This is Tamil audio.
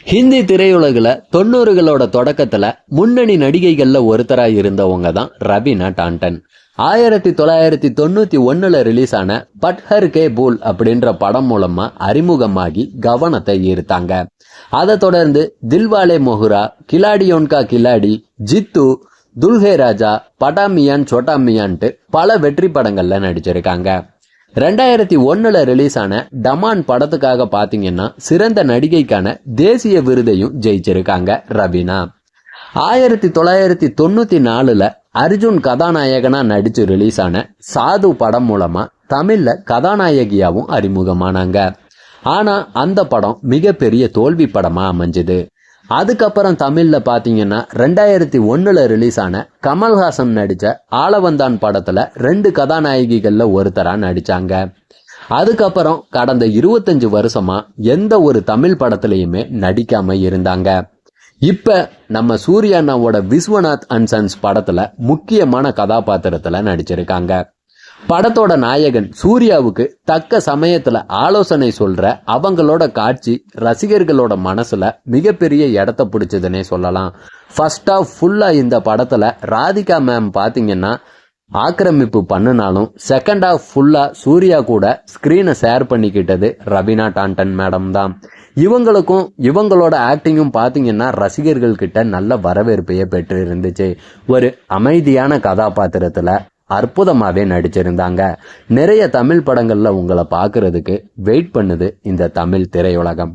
ஹிந்தி திரையுலகில் 90களோட தொடக்கத்துல முன்னணி நடிகைகள்ல ஒருத்தரா இருந்தவங்க தான் ரபீனா டாண்டன். 1991 ரிலீஸ் ஆன பட்ஹர் கே பூல் அப்படின்ற படம் மூலமா அறிமுகமாகி கவனத்தை ஈர்த்தாங்க. அதை தொடர்ந்து தில்வாலே மொஹுரா, கிலாடியோன்கா கிலாடி, ஜித்து, துல்ஹே ராஜா, படாமியான் சோட்டாமியான்ட்டு பல வெற்றி படங்கள்ல நடிச்சிருக்காங்க. 2001 ரிலீஸ் ஆன டமான் படத்துக்காக பாத்தீங்கன்னா சிறந்த நடிகைக்கான தேசிய விருதையும் ஜெயிச்சிருக்காங்க ரபீனா. 1994 அர்ஜுன் கதாநாயகனா நடிச்சு ரிலீஸ் ஆன சாது படம் மூலமா தமிழ்ல கதாநாயகியாவும் அறிமுகமானாங்க. ஆனா அந்த படம் மிகப்பெரிய தோல்வி படமா அமைஞ்சது. அதுக்கப்புறம் தமிழ்ல பாத்தீங்கன்னா 2001 ரிலீஸ் ஆன கமல்ஹாசன் நடிச்ச ஆளவந்தான் படத்துல 2 கதாநாயகிகள்ல ஒருத்தரா நடிச்சாங்க. அதுக்கப்புறம் கடந்த 25 வருஷமா எந்த ஒரு தமிழ் படத்திலையுமே நடிக்காம இருந்தாங்க. இப்ப நம்ம சூர்யாண்ணாவோட விஸ்வநாத் அண்ட் சன்ஸ் படத்துல முக்கியமான கதாபாத்திரத்துல நடிச்சிருக்காங்க. படத்தோட நாயகன் சூர்யாவுக்கு தக்க சமயத்துல ஆலோசனை சொல்ற அவங்களோட காட்சி ரசிகர்களோட மனசுல மிகப்பெரிய இடத்த பிடிச்சதுன்னே சொல்லலாம். ஃபர்ஸ்ட் ஆஃப் ஃபுல்லா இந்த படத்துல ராதிகா மேம் பாத்தீங்கன்னா ஆக்கிரமிப்பு பண்ணினாலும் செகண்ட் ஆஃப் ஃபுல்லா சூர்யா கூட ஸ்கிரீனை ஷேர் பண்ணிக்கிட்டது ரபீனா டாண்டன் மேடம் தான். இவங்களுக்கும் இவங்களோட ஆக்டிங்கும் பாத்தீங்கன்னா ரசிகர்கள் கிட்ட நல்ல வரவேற்பையே பெற்று இருந்துச்சு. ஒரு அமைதியான கதாபாத்திரத்துல அற்புதமாவே நடிச்சிருந்தாங்க. நிறைய தமிழ் படங்கள்ல உங்களை பார்க்கறதுக்கு வெயிட் பண்ணுது இந்த தமிழ் திரையுலகம்.